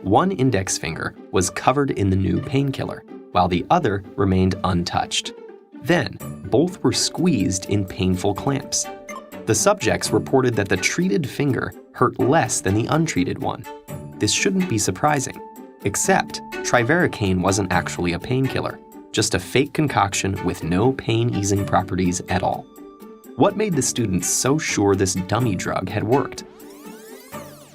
One index finger was covered in the new painkiller, while the other remained untouched. Then, both were squeezed in painful clamps. The subjects reported that the treated finger hurt less than the untreated one. This shouldn't be surprising, except 𝙷𝚘𝚑𝚃𝚊𝚑𝚑 wasn't actually a painkiller, just a fake concoction with no pain-easing properties at all. What made the students so sure this dummy drug had worked?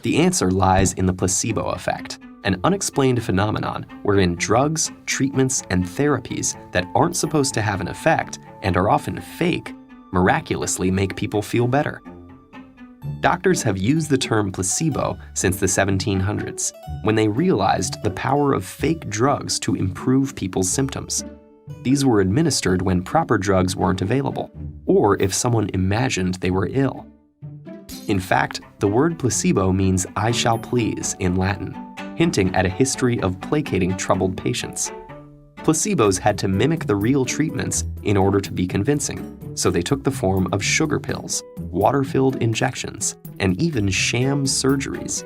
The answer lies in the placebo effect, an unexplained phenomenon wherein drugs, treatments, and therapies that aren't supposed to have an effect and are often fake miraculously make people feel better. Doctors have used the term placebo since the 1700s, when they realized the power of fake drugs to improve people's symptoms. These were administered when proper drugs weren't available, or if someone imagined they were ill. In fact, the word placebo means "I shall please" in Latin, hinting at a history of placating troubled patients. Placebos had to mimic the real treatments in order to be convincing, so they took the form of sugar pills, water-filled injections, and even sham surgeries.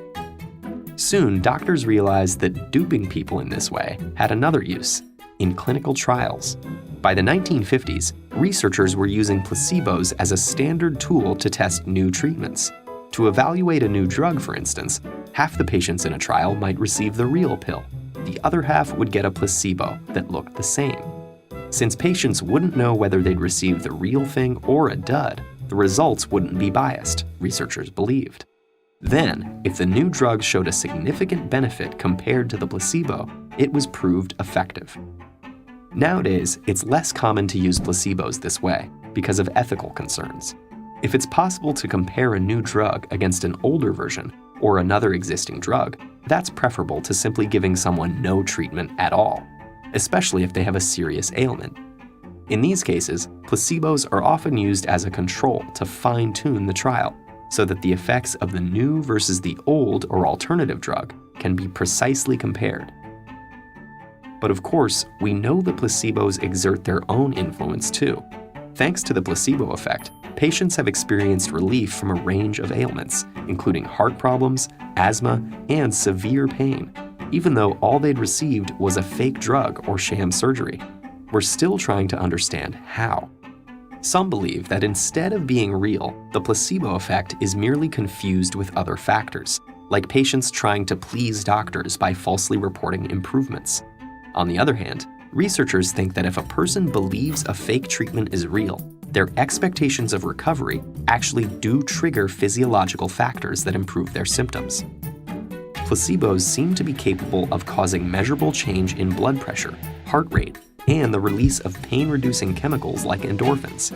Soon, doctors realized that duping people in this way had another use: in clinical trials. By the 1950s, researchers were using placebos as a standard tool to test new treatments. To evaluate a new drug, for instance, half the patients in a trial might receive the real pill. The other half would get a placebo that looked the same. Since patients wouldn't know whether they'd receive the real thing or a dud, the results wouldn't be biased, researchers believed. Then, if the new drug showed a significant benefit compared to the placebo, it was proved effective. Nowadays, it's less common to use placebos this way because of ethical concerns. If it's possible to compare a new drug against an older version or another existing drug, that's preferable to simply giving someone no treatment at all, especially if they have a serious ailment. In these cases, placebos are often used as a control to fine-tune the trial so that the effects of the new versus the old or alternative drug can be precisely compared. But of course, we know that placebos exert their own influence too. Thanks to the placebo effect, patients have experienced relief from a range of ailments, including heart problems, asthma, and severe pain, even though all they'd received was a fake drug or sham surgery. We're still trying to understand how. Some believe that instead of being real, the placebo effect is merely confused with other factors, like patients trying to please doctors by falsely reporting improvements. On the other hand, researchers think that if a person believes a fake treatment is real, their expectations of recovery actually do trigger physiological factors that improve their symptoms. Placebos seem to be capable of causing measurable change in blood pressure, heart rate, and the release of pain-reducing chemicals like endorphins.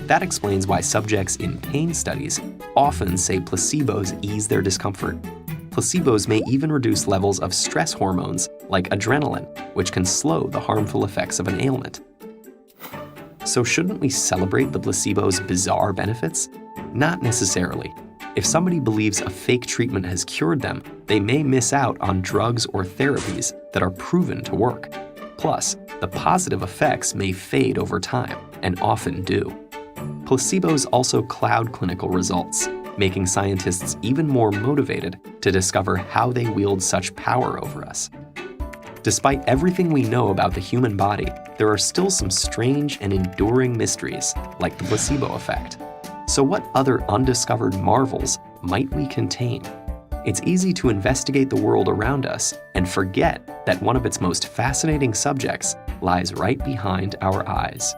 That explains why subjects in pain studies often say placebos ease their discomfort. Placebos may even reduce levels of stress hormones like adrenaline, which can slow the harmful effects of an ailment. So shouldn't we celebrate the placebo's bizarre benefits? Not necessarily. If somebody believes a fake treatment has cured them, they may miss out on drugs or therapies that are proven to work. Plus, the positive effects may fade over time, and often do. Placebos also cloud clinical results, making scientists even more motivated to discover how they wield such power over us. Despite everything we know about the human body, there are still some strange and enduring mysteries, like the placebo effect. So what other undiscovered marvels might we contain? It's easy to investigate the world around us and forget that one of its most fascinating subjects lies right behind our eyes.